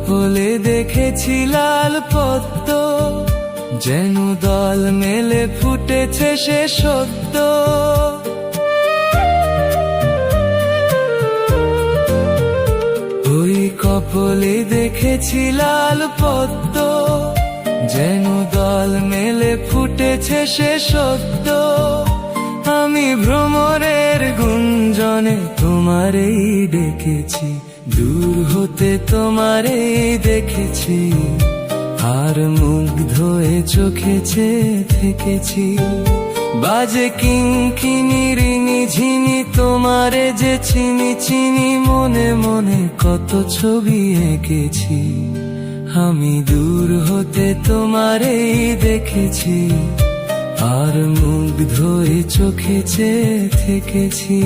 কপলে দেখেছি লাল পদ্ম, যেন দল মেলে ফুটেছে সে সদ্য। ওই কপলে দেখেছি লাল পদ্ম, যেন দল মেলে ফুটেছে সে সদ্য। আমি ভ্রমরের গুঞ্জনে তোমারেই ডেকেছি, দূর হতে তোমারেই দেখেছি, আর মুগ্ধ এ চোখে চেয়ে থেকেছি। বাজে কিঙ্কিনি রিনি ঝিনি তোমারে যে চিনি চিনি, মনে মনে কত ছবি এঁকেছি। আমি দূর হতে তোমারেই দেখেছি, আর মুগ্ধ এ চোখে চেয়ে থেকেছি।